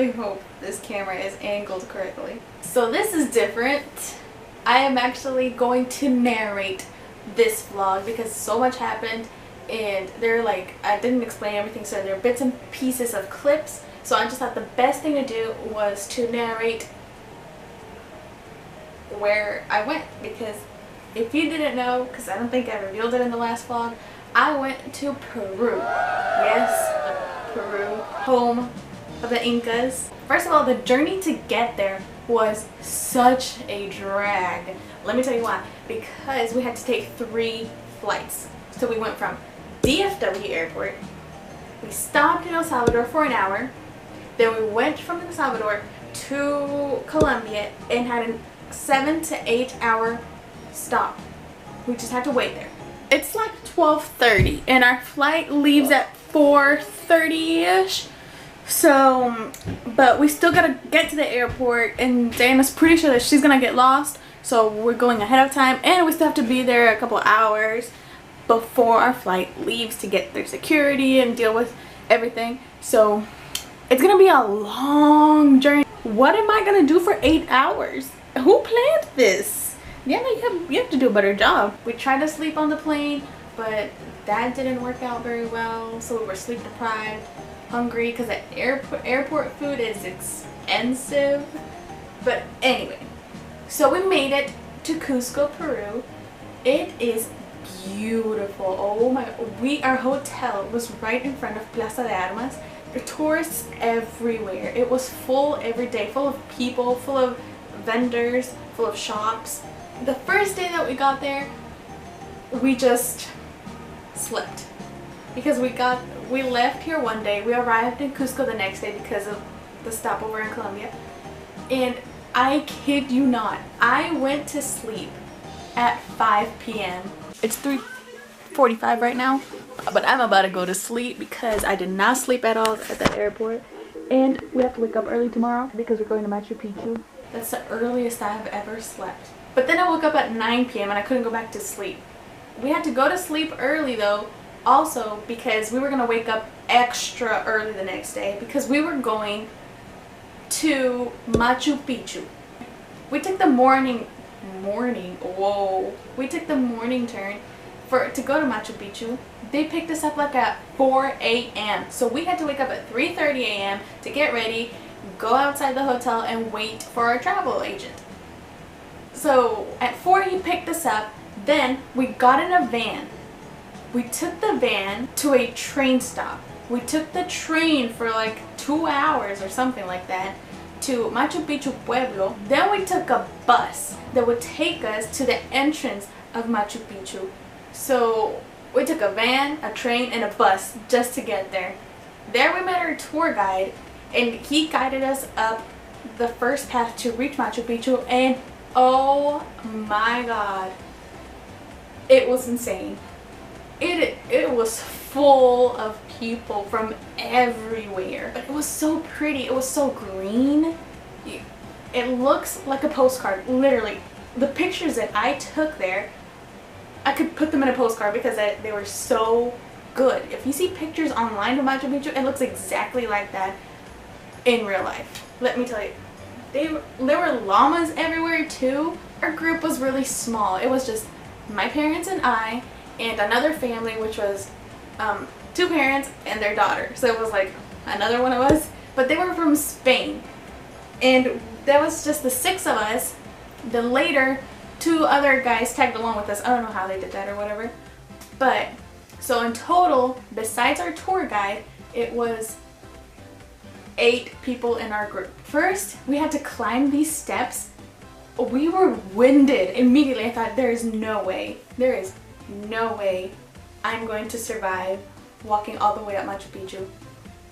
really hope this camera is angled correctly. So this is different. I am actually going to narrate this vlog because so much happened and they're like, I didn't explain everything, so there are bits and pieces of clips. So I just thought the best thing to do was to narrate where I went, because if you didn't know, because I don't think I revealed it in the last vlog, I went to Peru. Yes, Peru, home of the Incas. First of all, the journey to get there was such a drag. Let me tell you why. Because we had to take 3 flights. So we went from DFW airport, we stopped in El Salvador for an hour, then we went from El Salvador to Colombia and had a 7 to 8 hour stop. We just had to wait there. It's like 12:30 and our flight leaves at 4:30ish. So, but we still gotta get to the airport, and Diana's pretty sure that she's gonna get lost, so we're going ahead of time, and we still have to be there a couple hours before our flight leaves to get their security and deal with everything. So it's gonna be a long journey. What am I gonna do for 8 hours? Who planned this? Yeah, you have to do a better job. We tried to sleep on the plane, but that didn't work out very well, so we were sleep deprived, hungry, because the airport food is expensive. But anyway, so we made it to Cusco, Peru. It is beautiful. Oh my, our hotel was right in front of Plaza de Armas. There were tourists everywhere. It was full every day, full of people, full of vendors, full of shops. The first day that we got there, we just slept, because we left here one day, we arrived in Cusco the next day because of the stopover in Colombia, and I kid you not, I went to sleep at 5 p.m. It's 3:45 right now, but I'm about to go to sleep because I did not sleep at all at the airport, and we have to wake up early tomorrow because we're going to Machu Picchu. That's the earliest I've ever slept. But then I woke up at 9 p.m. and I couldn't go back to sleep. We had to go to sleep early though, also because we were going to wake up extra early the next day because we were going to Machu Picchu. We took the morning turn to go to Machu Picchu. They picked us up like at 4 a.m. So we had to wake up at 3:30 a.m. to get ready, go outside the hotel and wait for our travel agent. So at 4 he picked us up, then we got in a van. We took the van to a train stop. We took the train for like 2 hours or something like that to Machu Picchu Pueblo. Then we took a bus that would take us to the entrance of Machu Picchu. So we took a van, a train, and a bus just to get there. There we met our tour guide, and he guided us up the first path to reach Machu Picchu, and oh my god, it was insane. It was full of people from everywhere, but it was so pretty. It was so green. It looks like a postcard, literally. The pictures that I took there, I could put them in a postcard because they were so good. If you see pictures online of Machu Picchu, it looks exactly like that in real life. Let me tell you, there were llamas everywhere too. Our group was really small. It was just my parents and I and another family, which was 2 parents and their daughter. So it was like another one of us, but they were from Spain, and that was just the 6 of us. Then later 2 other guys tagged along with us. I don't know how they did that or whatever, but so in total, besides our tour guide, it was 8 people in our group. First, we had to climb these steps. We were winded immediately. I thought, there is no way I'm going to survive walking all the way up Machu Picchu.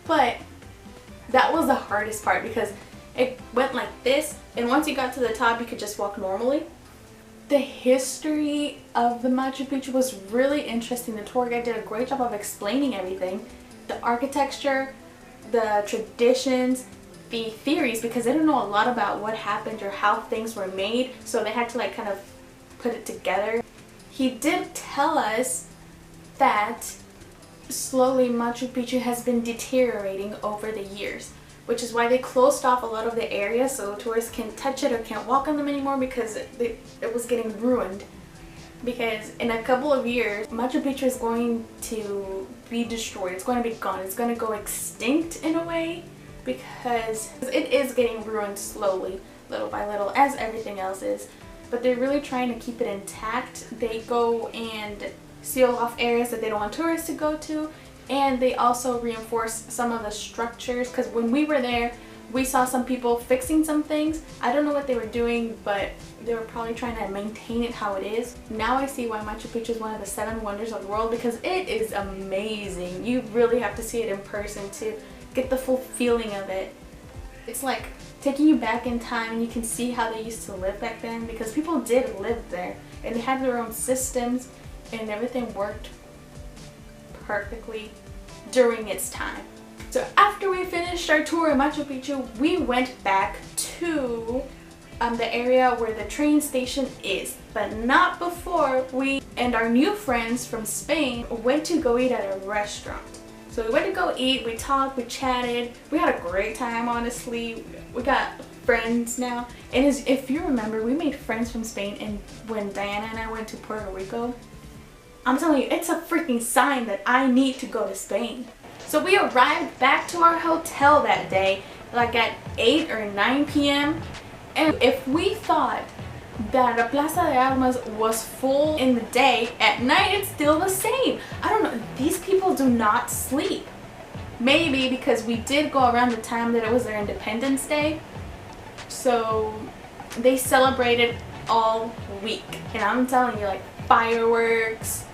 But that was the hardest part because it went like this, and once you got to the top, you could just walk normally. The history of the Machu Picchu was really interesting. The tour guide did a great job of explaining everything. The architecture, the traditions, the theories, because they didn't know a lot about what happened or how things were made, so they had to like kind of put it together. He did tell us that slowly Machu Picchu has been deteriorating over the years. which is why they closed off a lot of the area so tourists can't touch it or can't walk on them anymore because it was getting ruined. Because in a couple of years, Machu Picchu is going to be destroyed. It's going to be gone. It's going to go extinct in a way because it is getting ruined slowly, little by little, as everything else is. But they're really trying to keep it intact. They go and seal off areas that they don't want tourists to go to, and they also reinforce some of the structures, because when we were there, we saw some people fixing some things. I don't know what they were doing, but they were probably trying to maintain it how it is. Now I see why Machu Picchu is one of the 7 wonders of the world, because it is amazing. You really have to see it in person to get the full feeling of it. It's like taking you back in time, and you can see how they used to live back then, because people did live there and they had their own systems and everything worked perfectly during its time. So after we finished our tour of Machu Picchu, we went back to the area where the train station is, but not before we and our new friends from Spain went to go eat at a restaurant. So we went to go eat, we talked, we chatted, we had a great time, honestly. We got friends now, and if you remember, we made friends from Spain, and when Diana and I went to Puerto Rico, I'm telling you, it's a freaking sign that I need to go to Spain. So we arrived back to our hotel that day like at 8 or 9 p.m. And if we thought that the Plaza de Armas was full in the day, at night it's still the same. I don't know, these people do not sleep. Maybe because we did go around the time that it was their Independence Day, so they celebrated all week. And I'm telling you, like fireworks,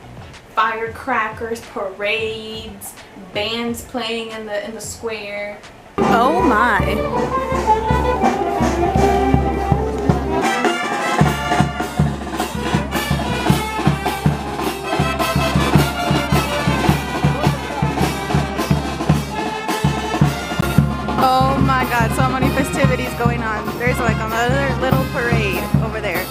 firecrackers, parades, bands playing in the square. Oh my. Oh my god, so many festivities going on. There's like another little parade over there.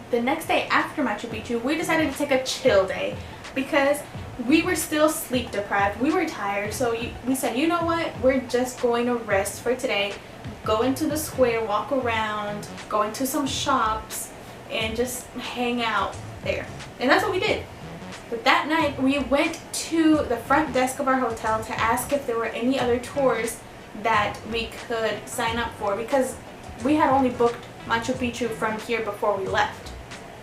The next day after Machu Picchu, we decided to take a chill day because we were still sleep deprived. We were tired, so we said, you know what, we're just going to rest for today, go into the square, walk around, go into some shops, and just hang out there. And that's what we did. But that night, we went to the front desk of our hotel to ask if there were any other tours that we could sign up for, because we had only booked Machu Picchu from here before we left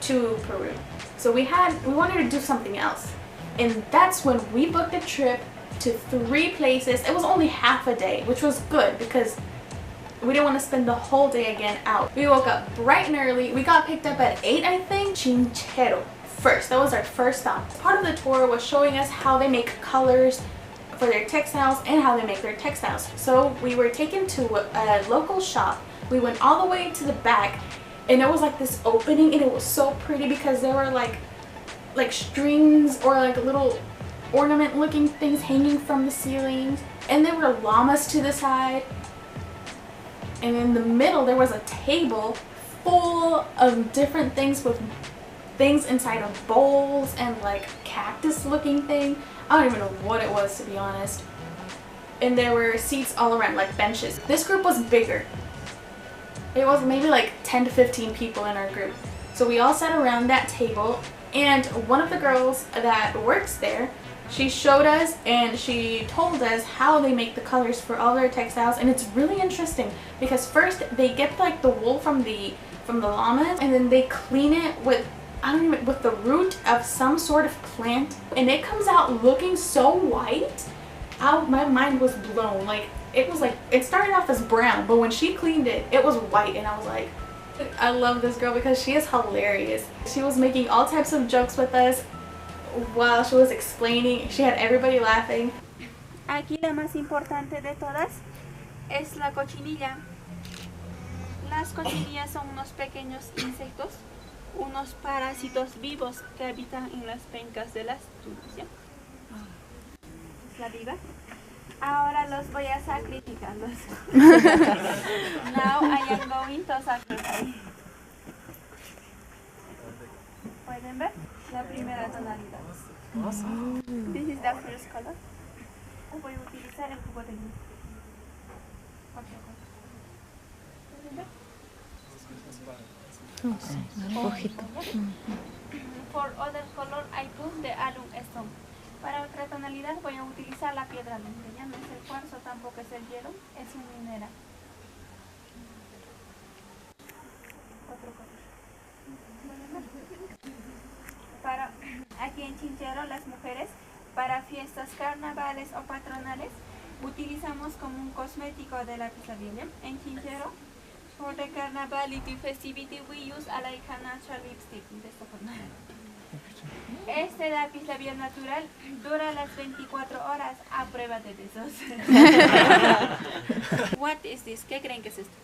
to Peru. So we wanted to do something else. And that's when we booked a trip to 3 places. It was only half a day, which was good because we didn't want to spend the whole day again out. We woke up bright and early. We got picked up at 8, I think. Chinchero first. That was our first stop. Part of the tour was showing us how they make colors for their textiles and how they make their textiles. So we were taken to a local shop. We went all the way to the back, and there was like this opening, and it was so pretty because there were like strings or like little ornament looking things hanging from the ceilings, and there were llamas to the side, and in the middle there was a table full of different things with things inside of bowls and like cactus looking thing. I don't even know what it was, to be honest. And there were seats all around, like benches. This group was bigger. It was maybe like 10 to 15 people in our group. So we all sat around that table, and one of the girls that works there, she showed us and she told us how they make the colors for all their textiles. And it's really interesting because first they get like the wool from the llamas, and then they clean it with with the root of some sort of plant, and it comes out looking so white. My mind was blown. Like it started off as brown, but when she cleaned it, it was white, and I was like, I love this girl because she is hilarious. She was making all types of jokes with us while she was explaining. She had everybody laughing. Aquí la más importante de todas es la cochinilla. Las cochinillas son unos pequeños insectos, unos parásitos vivos que habitan en las pencas de las tunas, ¿ya? Es la viva. Ahora los voy a sacrificar. Now I am going to sacrifice. ¿Pueden ver? La primera tonalidad. This is the first color. Voy a utilizar el jugo de limón. For other color I put the alum stone. Para otra tonalidad voy a utilizar la piedra lumbre. Ya no es el cuarzo, tampoco es el hielo, es un mineral. Otro color. Para aquí en Chinchero las mujeres para fiestas carnavales o patronales utilizamos como un cosmético de la labial. En Chinchero, for the carnavality festivity we use a like a natural lipstick de esta forma. Este lápiz labial natural dura las 24 horas a prueba de besos. What is this? ¿Qué creen que es esto?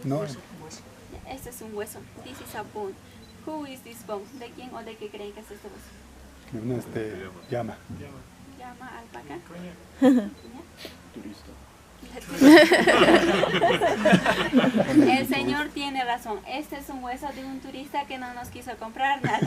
No. Este es un hueso. This is a bone. Who is this bone? ¿De quién o de qué creen que es este hueso? Una llama. Llama alpaca. El señor tiene razón. Este es un hueso de un turista que no nos quiso comprar nada.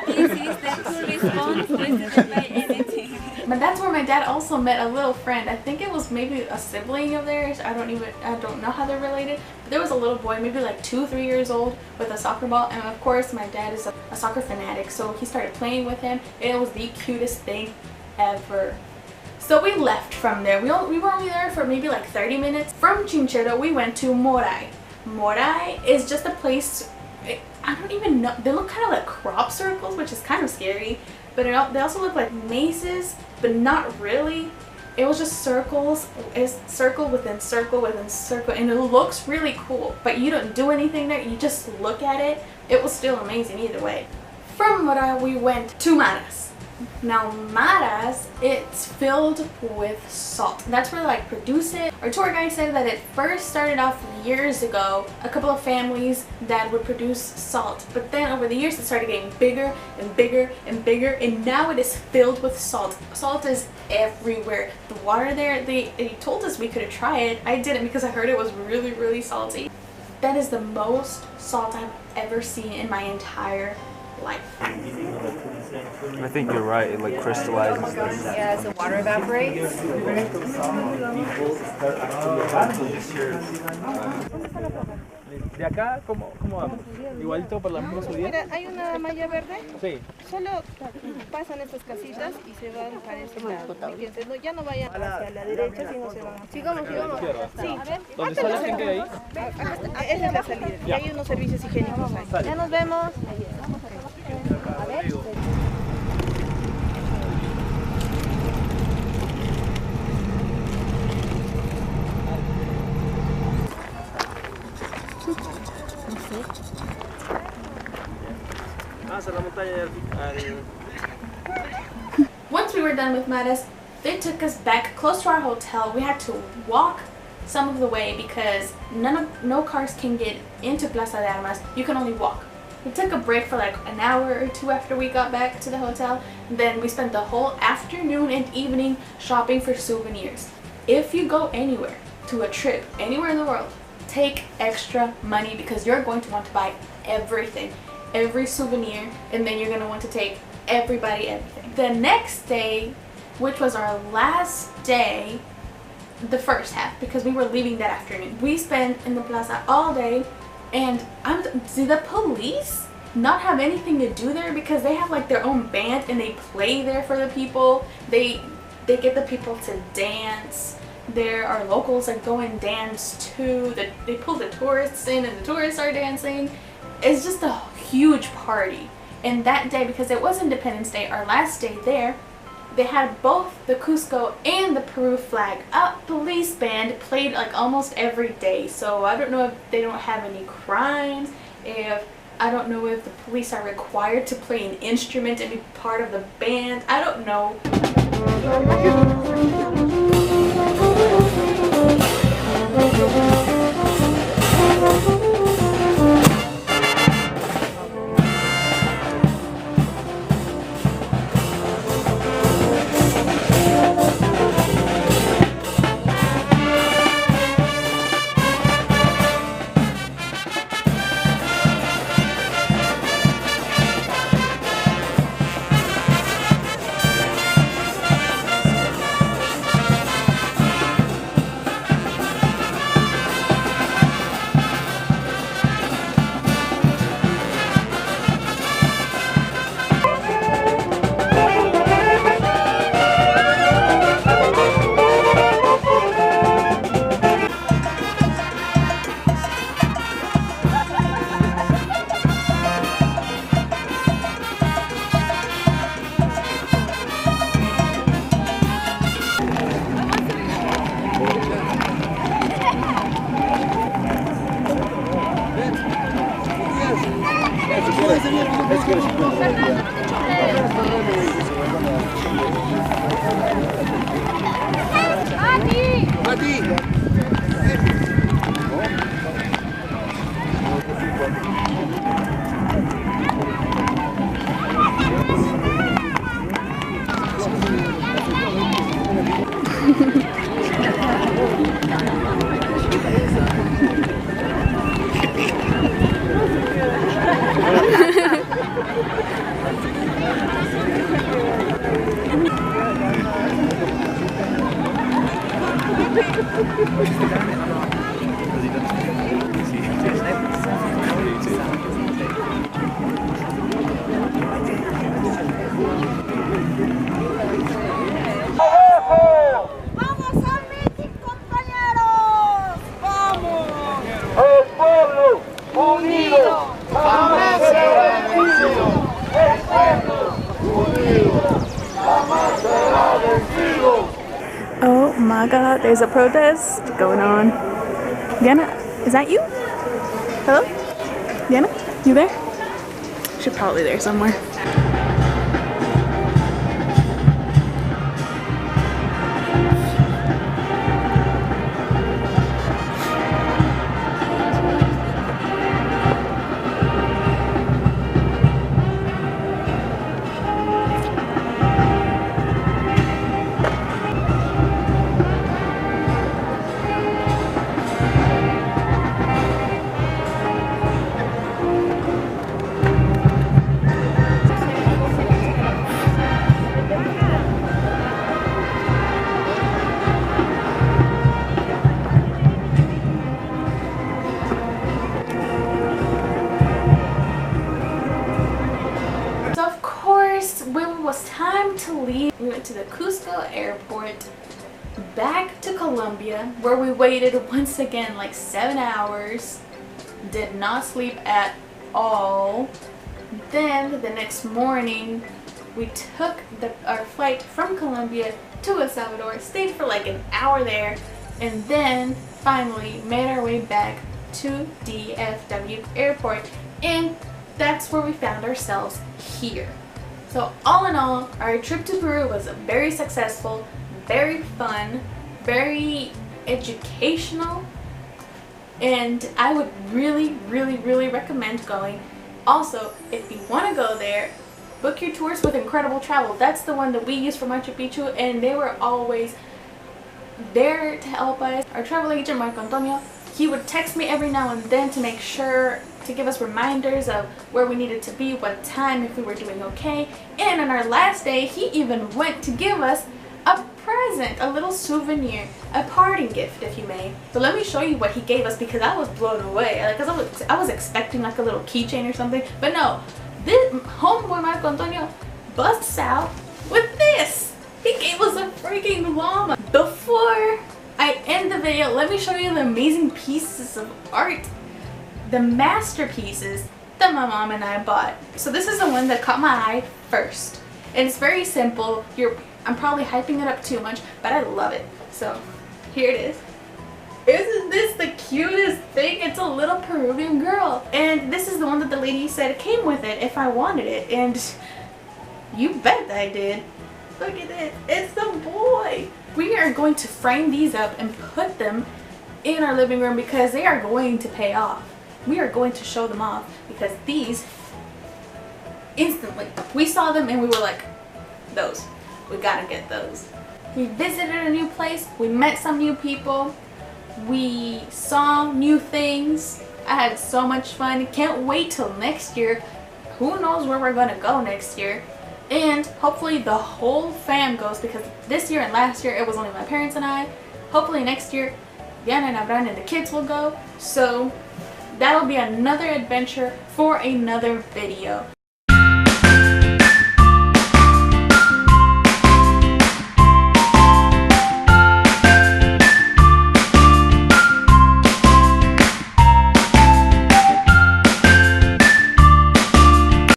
This is the tourist bone who didn't buy anything. But that's where my dad also met a little friend. I think it was maybe a sibling of theirs. I don't know how they're related. But there was a little boy, maybe like 2-3 years old, with a soccer ball. And of course, my dad is a soccer fanatic, so he started playing with him. It was the cutest thing ever. So we left from there. We were only there for maybe like 30 minutes. From Chinchero, we went to Moray. Moray is just a place, I don't even know, they look kind of like crop circles, which is kind of scary. But they also look like mazes, but not really. It was just circles. It's circle within circle within circle, and it looks really cool. But you don't do anything there, you just look at it. It was still amazing either way. From Moray, we went to Maras. Now Maras, it's filled with salt. That's where they like produce it. Our tour guide said that it first started off years ago, a couple of families that would produce salt, but then over the years it started getting bigger and bigger and bigger, and now it is filled with salt. Salt is everywhere. The water there, they told us we could try it. I didn't because I heard it was really, really salty. That is the most salt I've ever seen in my entire life. I think you're right, it like crystallizes. Yeah, as the water evaporates. De acá, ¿cómo vamos? Igualito por la misma subida. Mira, hay una malla verde. Sí. Solo pasan estas casitas y se van para ese lado. Fíjense, no, ya no vayan hacia la derecha, sino se van hacia Sigamos. Sí. ¿Dónde sale la gente de ahí? Esa es la salida. Y hay unos servicios higiénicos ahí. Ya nos vemos. A ver. Once we were done with Maras, they took us back close to our hotel. We had to walk some of the way because no cars can get into Plaza de Armas. You can only walk. We took a break for like an hour or two after we got back to the hotel. Then we spent the whole afternoon and evening shopping for souvenirs. If you go anywhere, to a trip, anywhere in the world, take extra money because you're going to want to buy everything, every souvenir, and then you're going to want to take everybody everything. The next day, which was our last day, the first half, because we were leaving that afternoon, we spent in the plaza all day. And do the police not have anything to do there because they have like their own band and they play there for the people. They get the people to dance. There are locals that go and dance too. They pull the tourists in and the tourists are dancing. It's just a huge party. And that day, because it was Independence Day, our last day there, they had both the Cusco and the Peru flag. A police band played like almost every day. So I don't know if they don't have any crimes, I don't know if the police are required to play an instrument and be part of the band. I don't know. Oh my god, there's a protest going on. Diana, is that you? Hello? Diana, you there? She's probably there somewhere. When it was time to leave, we went to the Cusco airport, back to Colombia, where we waited once again like 7 hours, did not sleep at all. Then the next morning we took our flight from Colombia to El Salvador, stayed for like an hour there, and then finally made our way back to DFW airport, and that's where we found ourselves here. So all in all, our trip to Peru was very successful, very fun, very educational, and I would really recommend going. Also, if you want to go there, book your tours with Incredible Travel. That's the one that we used for Machu Picchu, and they were always there to help us. Our travel agent, Marko, he would text me every now and then to make sure to give us reminders of where we needed to be, what time, if we were doing okay. And on our last day, he even went to give us a present, a little souvenir, a parting gift, if you may. So let me show you what he gave us, because I was blown away. Because I was expecting like a little keychain or something, but no. This homeboy Marko busts out with this. He gave us a freaking llama. Before I end the video, let me show you the amazing pieces of art, the masterpieces that my mom and I bought. So this is the one that caught my eye first, and it's very simple. I'm probably hyping it up too much, but I love it. So here it is. Isn't this the cutest thing? It's a little Peruvian girl, and this is the one that the lady said came with it if I wanted it, and you bet I did. Look at it, it's the boy. We are going to frame these up and put them in our living room because they are going to pay off. We are going to show them off because these, instantly, we saw them and we were like, those, we gotta get those. We visited a new place, we met some new people, we saw new things. I had so much fun. Can't wait till next year. Who knows where we're gonna go next year. And hopefully the whole fam goes, because this year and last year it was only my parents and I. Hopefully next year Diana and Abraham and the kids will go. So that'll be another adventure for another video.